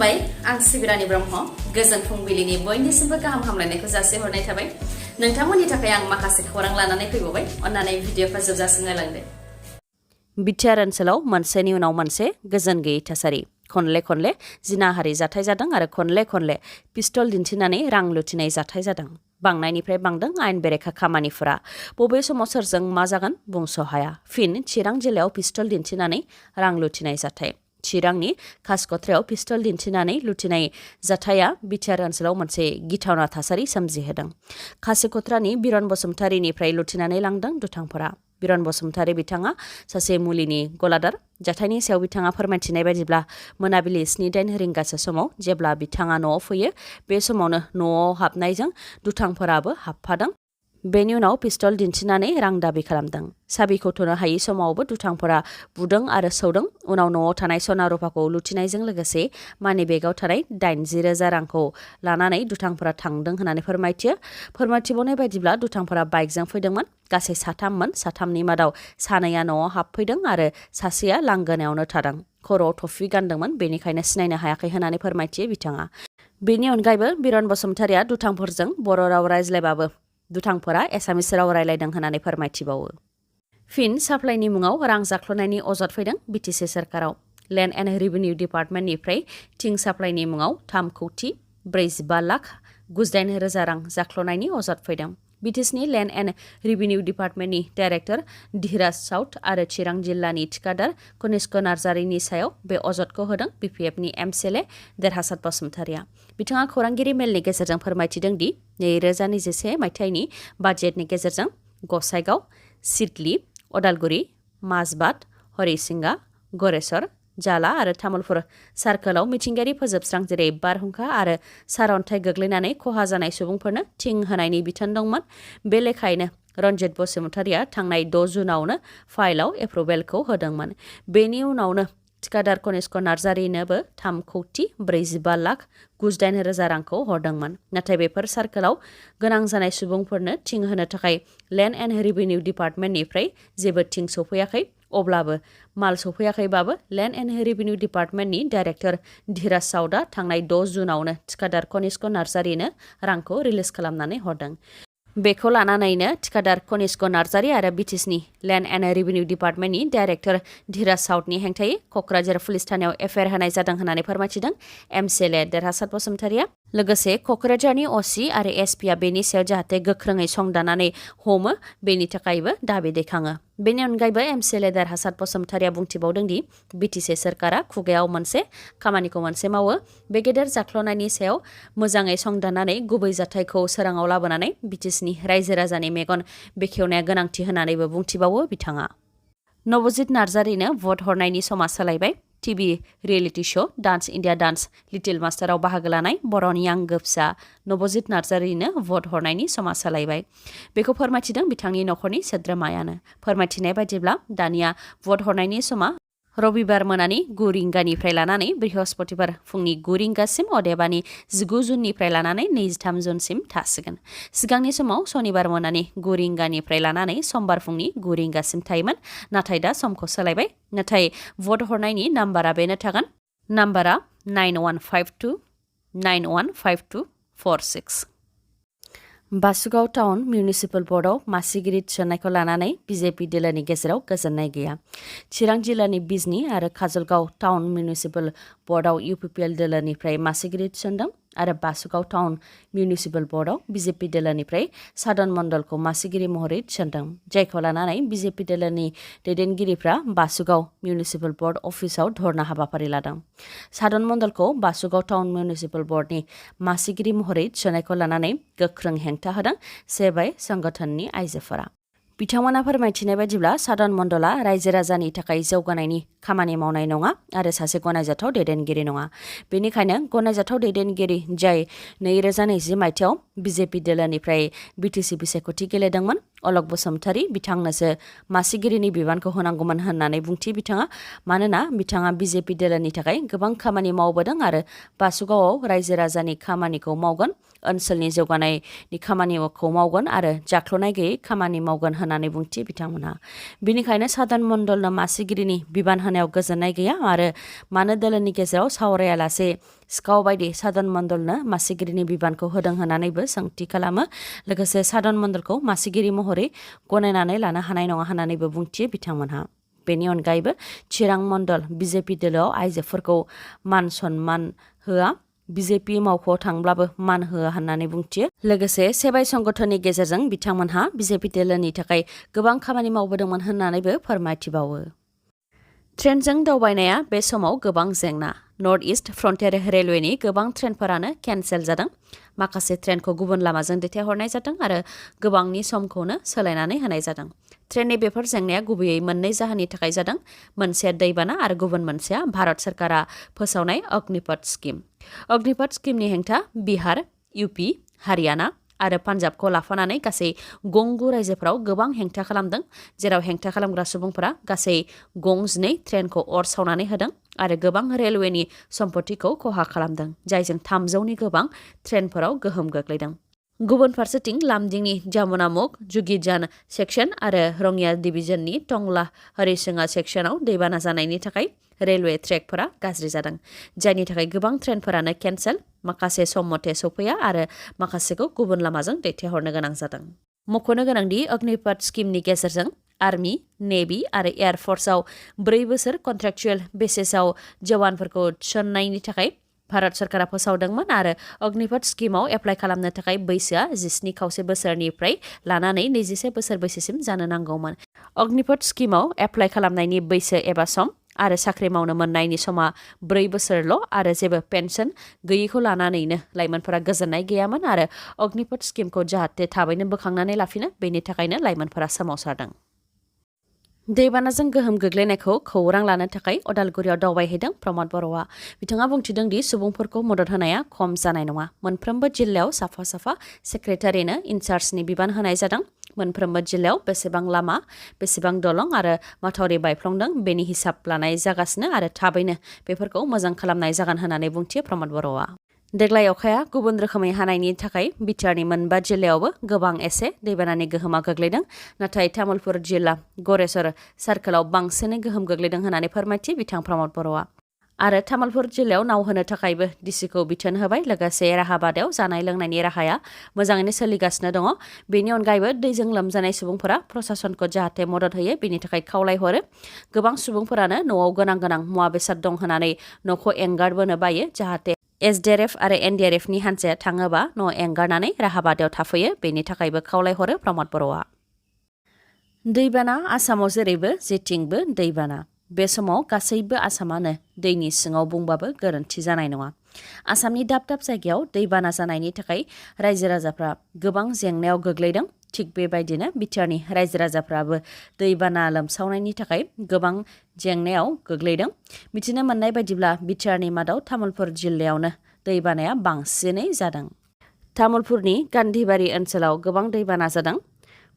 खुलुमबाय आं सिबिरानि ब्रह्म गोजोन फुंबिलिनि बयनिसिमबो गाहाम हामलायनायखौ जासिहरनाय थाबाय नोंथांमोननि थाखाय आं माखासे खौरां लानानै फैबावबाय अन्नानै भिडिअखौ जोबजासिम नायलांदो BTR ओनसोलाव मोनसेनि उनाव मोनसे गोजोन गैयै थासारि खनले जिनाहारि जाथाय जादों आरो खनले पिस्तल दिन्थिनानै रां लुथिनाय जाथाय जादों बांनायनिफ्राय बांदों आयेन बेरेखा खामानिफोरा बबे समाव सोरजों मा जागोन बुंस' हाया फिन चिरां जिल्लायाव पिस्तल दिन्थिनानै रां लुथिनाय जाथाय चिरांनि खासकथ्रायाव पिस्तल दिन्थिनानै लुथिनाय जाथाया BTR ओनसोलाव मोनसे गिथावना थासारि सोमजिहोदों खासिकथ्रानि बर'न बसुमतारीनिफ्राय लुथिनानै लांदों दुथांफोरा बर'न बसुमतारी बिथाङा सासे मुलिनि गलादार जाथायनि सायाव बिथाङा फोरमायथिनाय बायदिब्ला मोनाबिलि 7:09 रिंगासो समाव जेब्ला बिथाङा न'आव फैयो बे समावनो न'आव हाबनायजों दुथांफोराबो हाबफादों बेनि उनाव पिस्तल दिन्थिनानै रां दाबि खालामदों साबिखौ थ'नो हायै समावबो दुथांफोरा बुदों आरो सौदों उनाव न'आव थानाय सना रुफाखौ लुथिनायजों लोगोसे मानि बेगाव थानाय 80,000 रांखौ लानानै दुथांफोरा थांदों होननानै फोरमायथिबावनाय बायदिब्ला दुथांफोरा बाइकजों फैदोंमोन गासै साथाममोन साथामनि मादाव सानैया न'आव हाबफैदों आरो सासेया लांगोनायावनो थादों खर'आव टफि गानदोंमोन बेनिखायनो सिनायनो हायाखै होननानै फोरमायथियो बिथाङा बेनि अनगायैबो बर'न बसुमतारीया दुथांफोरजों बर' राव रायज्लायबाबो दुथांफोरा एसामिस राव रायलायदों होननानै फोरमायथिबावो फिन साप्लाइनि मुङाव रां जाख्ल'नायनि अजद फैदों BTC सोरखाराव लेन्ड एन्ड रेभिनिउ डिपार्टमेन्टनिफ्राय थिं साप्लाइनि मुङाव 3,45,00,000 रां जाख्ल'नायनि अजद फैदों BTCनि लेन्ड एन्ड रेभिनिउ डिपार्टमेन्टनि डाइरेक्टर धीराज साउथ आरो चिरां जिल्लानि थिखादार कनिष्क नार्जारिनि सायाव बे अजदखौ होदों BPFनि MCLA देरहासात बसुमतारीया बिथाङा खौरांगिरि मेलनि गेजेरजों फोरमायथिदों दि 2021 मायथाइनि बाजेटनि गेजेरजों गसाइगाव सिडली अदालगुरि माजबाद हरिसिंगा गरेस्वर जाला आरो तामुलपुर सार्कोलाव मिथिंगायारि फोजोबस्रां जेरै बारहुंखा आरो सारअन्थाइ गोग्लैनानै खहा जानाय सुबुंफोरनो थिं होनायनि बिथोन दंमोन बे लेखायैनो रन्जित बसुमतारीया थांनाय 6 जुनावनो फाइलाव एप्रुभेलखौ होदोंमोन बेनि उनावनो थिखादार कनिष्क नार्जारिनोबो 3,45,00,000 रांखौ हरदोंमोन नाथाय बेफोर सार्कोलाव गोनां जानाय सुबुंफोरनो थिं होनो थाखाय लेन्ड एन्ड रेभिनिउ डिपार्टमेन्टनिफ्राय जेबो थिं सौफैयाखै अब्लाबो माल सौफैयाखैबाबो लेन्ड एन्ड रेभिनिउ डिपार्टमेन्टनि डाइरेक्टर धीराज साउथआ थांनाय 6 जुनावनो थिखादार कनिष्क नार्जारिनो रांखौ रिलिज खालामनानै हरदों बेखौ लानानैनो थिखादार कनिष्क नार्जारि आरो BTCनि लेन्ड एन्ड रेभिनिउ डिपार्टमेन्टनि डाइरेक्टर धीराज साउथनि हेंथायै क'क्राझार पुलिस थानायाव एफआइआर होनाय जादों होननानै फोरमायथिदों MCLA देरहासात बसुमतारीया लोगोसे क'क्राझारनि OC आरो SPआ बेनि सायाव जाहाथे गोख्रोङै संदाननानै हमो बेनि थाखायबो दाबि दैखाङो बेनि अनगायैबो MCLA देरहासात बसुमतारीया बुंथिबावदों दि BTC सोरखारा खुगायाव मोनसे खामानिखौ मोनसे मावो बे गेदेर जाख्ल'नायनि सायाव मोजाङै संदाननानै गुबै जाथायखौ सोराङाव लाबोनानै BTCनि रायजो राजानि मेगन बेखेवनाया गोनांथि होननानैबो बुंथिबावो बिथाङा नबजित नार्जारिनो भट हरनायनि समा सोलायबाय टिभि रियेलिटि श' डान्स इन्डिया डान्स लिटिल मास्टाराव बाहागो लानाय बर'नि आंगो फिसा नबजित नार्जारिनो भट हरनायनि समा सोलायबाय बेखौ फोरमायथिदों बिथांनि नखरनि सोद्रोमायानो फोरमायथिनाय बायदिब्ला दानिया भट हरनायनि समा रबिबार मोनानि 9 रिंगानिफ्राय लानानै बृहस्पतिबार फुंनि 9 रिंगासिम अदेबानि 19 जुननिफ्राय लानानै 23 जुनसिम थासिगोन सिगांनि समाव सनिबार मोनानि 9 रिंगानिफ्राय लानानै समबार फुंनि 9 रिंगासिम थायोमोन नाथाय दा समखौ सोलायबाय नाथाय भट हरनायनि नाम्बारा बेनो थागोन नाम्बारा 9152915246 बासुगाव टाउन मिउनिसिपाल बर्डआव मासिगिरि थिसननायखौ लानानै BJP दोलोनि गेजेराव गोजोननाय गैया चिरां जिल्लानि बिजनी आरो काजलगाव टाउन मिउनिसिपाल बर्डआव UPPL दोलोनिफ्राय मासिगिरि थिसनदों आरो बासुगाव टाउन मिउनिसिपाल बर्डआव BJP दोलोनिफ्राय सादन मण्डलखौ मासिगिरि महरै थिसनदों जायखौ लानानै BJP दोलोनि दैदेनगिरिफ्रा बासुगाव मिउनिसिपाल बर्ड अफिसाव धरना हाबाफारि लादों सादन मण्डलखौ बासुगाव टाउन मिउनिसिपाल बर्डनि मासिगिरि महरै थिसननायखौ लानानै गोख्रों हेंथा होदों सेबाय संगठननि आइजोफोरा बिथांमोना फोरमायथिनाय बायदिब्ला सादन मण्डला रायजो राजानि थाखाय जौगानायनि खामानि मावनाय नङा आरो सासे गनायजाथाव दैदेनगिरि नङा बेनिखायनो गनायजाथाव दैदेनगिरि जाय 2020 मायथाइयाव BJP दोलोनिफ्राय BTC बिसायख'थि गेलेदोंमोन अलक बसुमतारी बिथांनोसो मासिगिरिनि बिबानखौ होनांगौमोन होननानै बुंथि बिथाङा मानोना बिथाङा BJP दोलोनि थाखाय गोबां खामानि मावबोदों आरो बासुगावआव रायजो राजानि खामानिखौ मावगोन ओनसोलनि जौगानायनि खामानिखौ मावगोन आरो जाख्ल'नाय गैयै खामानि मावगोन होननानै बुंथियो बिथांमोनहा। बिनिखायनो साधन मण्डलनो मासिगिरिनि बिबान होनायाव गोजोननाय गैया आरो मानो दोलोनि गेजेराव सावरायालासे सिखाव बायदि साधन मण्डलनो मासिगिरिनि बिबानखौ होदों होननानैबो सोंथि खालामो। लोगोसे साधन मण्डलखौ मासिगिरि महरै गनायनानै लानो हानाय नङा होननानैबो बुंथियो बिथांमोनहा। बेनि अनगायैबो चिरां मण्डल बिजेपि दोलोआव आइजोफोरखौ मान सनमान होआ, बिजेपि मावख'आव थांब्लाबो मान होआ होननानै बुंथियो। लोगोसे सेबाय संगठननि गेजेरजों बिथांमोनहा बिजेपि दोलोनि थाखाय गोबां खामानि मावबोदोंमोन होननानैबो फोरमायथिबावो। ट्रेनजों दावबायनाया बे समाव गोबां जेंना। नर्थ इस्ट फ्रन्टियार रेलवेनि गोबां ट्रेनफोरानो केन्सेल जादों। माखासे ट्रेनखौ गुबुन लामाजों दैथायहरनाय जादों आरो गोबांनि समखौनो सोलायनानै होनाय जादों। ट्रेननि बेफोर जेंनाया गुबैयै मोननै जाहोननि थाखाय जादों। मोनसेया दैबाना आरो गुबुन मोनसेया भारत सरकारा फोसावनाय अग्निपथ स्किम। अग्निपथ स्किमनि हेंथा बिहार, इउपि, हारियाना आरो पान्जाबखौ लाफानानै गासै 12 रायजोफोराव गोबां हेंथा खालामदों, जेराव हेंथा खालामग्रा सुबुंफोरा गासै 12 ट्रेनखौ अर सावनानै होदों आरो गोबां रेलवेनि सम्पथिखौ खहा खालामदों, जायजों 300नि गोबां ट्रेनफोराव गोहोम गोग्लैदों। गुबुन फारसेथिं लामदिंनि जामुनामुख जुगिजान सेक्सन आरो रङिया डिभिजननि टंला हरिसिङा सेक्सनाव दैबाना जानायनि थाखाय रेलवे ट्रेकफोरा गाज्रि जादों, जायनि थाखाय गोबां ट्रेनफोरानो केन्सेल, माखासे सम मथे सफैया आरो माखासेखौ गुबुन लामाजों दैथायहरनो गोनां जादों। मख'नो गोनांदि अग्निपथ स्किमनि गेजेरजों आर्मि, नेभि आरो एयार फर्सआव 4 बोसोर कन्ट्रेक्चुएल बेसिसआव जवानफोरखौ थिसननायनि थाखाय भारत सरकारा फोसावदोंमोन आरो अग्निपथ स्किमाव एप्लाइ खालामनो थाखाय बैसोआ 17.5 बोसोरनिफ्राय लानानै 21 बोसोर बैसोसिम जानो नांगौमोन। अग्निपथ स्किमाव एप्लाइ खालामनायनि बैसो एबा सम आरो साख्रि मावनो मोननायनि समा 4 बोसोरल' आरो जेबो पेन्सन गैयैखौ लानानैनो लाइमोनफोरा गोजोननाय गैयामोन आरो अग्निपथ स्किमखौ जाहाथे थाबैनो बोखांनानै लाफिनो, बेनि थाखायनो लाइमोनफोरा सोमावसारदों। दैबानाजों गोहोम गोग्लैनायखौ खौरां लानो थाखाय अदालगुरियाव दावबायहैदों प्रमद बर'आ। बिथाङा बुंथिदों दि सुबुंफोरखौ मदद होनाया खम जानाय नङा। मोनफ्रोमबो जिल्लायाव साफा साफा सेक्रेटारिनो इनचार्जनि बिबान होनाय जादों। मोनफ्रोमबो जिल्लायाव बेसेबां लामा, बेसेबां दलं आरो माथावरि बायफ्लंदों बेनि हिसाब लानाय जागासिनो आरो थाबैनो बेफोरखौ मोजां खालामनाय जागोन होननानै बुंथियो प्रमद बर'आ। देग्लाय अखाया गुबुन रोखोमै हानायनि थाखाय बिटिआरनि 4 जिल्लायावबो गोबां एसे दैबानानि गोहोमा गोग्लैदों, नाथाय तामुलपुर जिल्ला गरेस्वर सार्कलआव बांसिनै गोहोम गोग्लैदों होननानै फोरमायथि बिथां प्रमद बर'आ। आरो तामुलपुर जिल्लायाव नाव होनो थाखायबो डिसिखौ बिथोन होबाय। लोगोसे राहाबादायाव जानाय लोंनायनि राहाया मोजाङैनो सोलिगासिनो दङ। बेनि अनगायैबो दैजों लोमजानाय सुबुंफोरा प्रशासनखौ जाहाथे मदद होयो बेनि थाखाय खावलायहरो। गोबां सुबुंफोरानो न'आव गोनां मुवा बेसाद दं होननानै न'खौ एंगारबोनो बायो, जाहाथे एसडिआरएफ आरो एनडिआरएफनि हान्जाया थाङोबा न' एंगारनानै राहाबादायाव थाफैयो, बेनि थाखायबो खावलायहरो प्रमद बर'आ। दैबाना आसामाव जेरैबो जेथिंबो दैबाना। बे समाव गासैबो आसामानो दैनि सिङाव बुंबाबो गोरोन्थि जानाय नङा। आसामनि दाब दाब जायगायाव दैबाना जानायनि थाखाय रायजो राजाफ्रा गोबां जेंनायाव गोग्लैदों। थिग बेबायदिनो बिटिआरनि रायजो राजाफ्राबो दैबाना लोमसावनायनि थाखाय गोबां जेंनायाव गोग्लैदों। मिथिनो मोननाय बायदिब्ला बिटिआरनि मादाव तामुलपुर जिल्लायावनो दैबानाया बांसिनै जादों। तामुलपुरनि गान्धीबारि ओनसोलाव गोबां दैबाना जादों।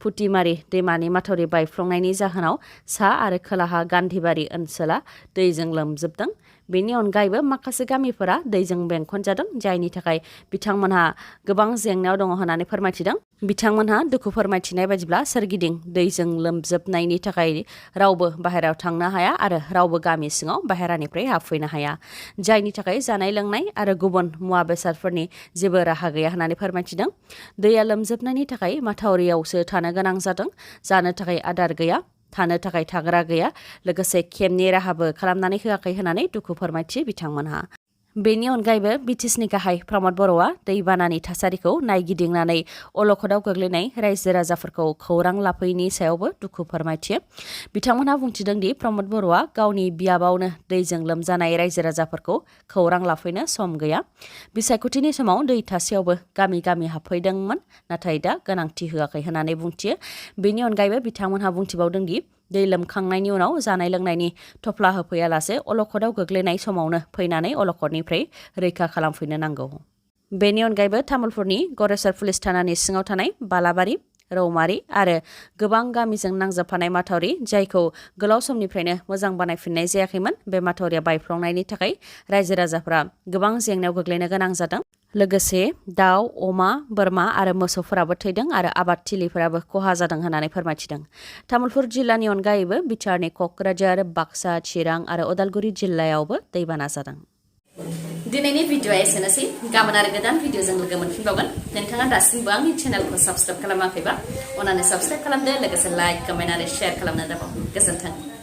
फुटिमारि दैमानि माथावरि बायफ्लंनायनि जाहोनाव सा आरो खोलाहा गान्धीबारि ओनसोला दैजों लोमजोबदों। बेनि अनगायैबो माखासे गामिफोरा दैजों बेंखनजादों, जायनि थाखाय बिथांमोनहा गोबां जेंनायाव दङ होननानै फोरमायथिदों। बिथांमोनहा दुखु फोरमायथिनाय बायदिब्ला सोरगिदिं दैजों लोमजोबनायनि थाखाय रावबो बाहेरायाव थांनो हाया आरो रावबो गामि सिङाव बाहेरानिफ्राय हाबफैनो हाया, जायनि थाखाय जानाय लोंनाय आरो गुबुन मुवा बेसादफोरनि जेबो राहा गैया होननानै फोरमायथिदों। दैया लोमजोबनायनि थाखाय माथावरियावसो थानो गोनां जादों। जानो थाखाय आदार गैया, थानो थाखाय थाग्रा गैया, लोगोसे केम्पनि राहाबो खालामनानै होआखै होननानै दुखु फोरमायथियो बिथांमोनहा। बेनि अनगायैबो बिटिसिनि गाहाय प्रमद बर'आ दैबानानि थासारिखौ नायगिदिंनानै अलखदाव गोग्लैनाय रायजो राजाफोरखौ खौरां लाफैनि सायावबो दुखु फोरमायथियो। बिथांमोनहा बुंथिदों दि प्रमद बर'आ गावनि बियाबावनो दैजों लोमजानाय रायजो राजाफोरखौ खौरां लाफैनो सम गैया। बिसायख'थिनि समाव दै थासेयावबो गामि गामि हाबफैदोंमोन, नाथाय दा गोनांथि होआखै होननानै बुंथियो। बेनि अनगायैबो बिथांमोनहा बुंथिबावदों दि दै लोमखांनायनि उनाव जानाय लोंनायनि थफ्ला होफैयालासे अलखदाव गोग्लैनाय समावनो फैनानै अलखदनिफ्राय रैखा खालामफैनो नांगौ। बेनि अनगायैबो तामुलपुरनि गरेस्वर पुलिस थानानि सिङाव थानाय बालाबारि, रौमारि आरो गोबां गामिजों नांजाबफानाय माथावरि, जायखौ गोलाव समनिफ्रायनो मोजां बानायफिननाय जायाखैमोन, बे माथावरिया बायफ्लंनायनि थाखाय रायजो राजाफ्रा गोबां जेंनायाव गोग्लैनो गोनां जादों। लोगोसे दाउ अमा बोरमा आरो मोसौफोराबो थैदों आरो आबादथिलिफोराबो खहा जादों होननानै फोरमायथिदों। तामुलपुर जिल्लानि अनगायैबो बिटिआरनि क'क्राझार बाक्सा चिरां आरो उदालगुरि जिल्लायावबो दैबाना जादों। दिनैनि भिडिअआ एसेनोसै गाबोन आरो गोदान भिडिअजों लोगो मोनफिनबावगोन। नोंथाङा दासिमबो आंनि चेनेलखौ साबस्क्राइब खालामाखैबा अन्नानै साबस्क्राइब खालामदो लोगोसे लाइक कमेन्ट आरो शेयार खालामनो दाबाव। गोजोन्थों।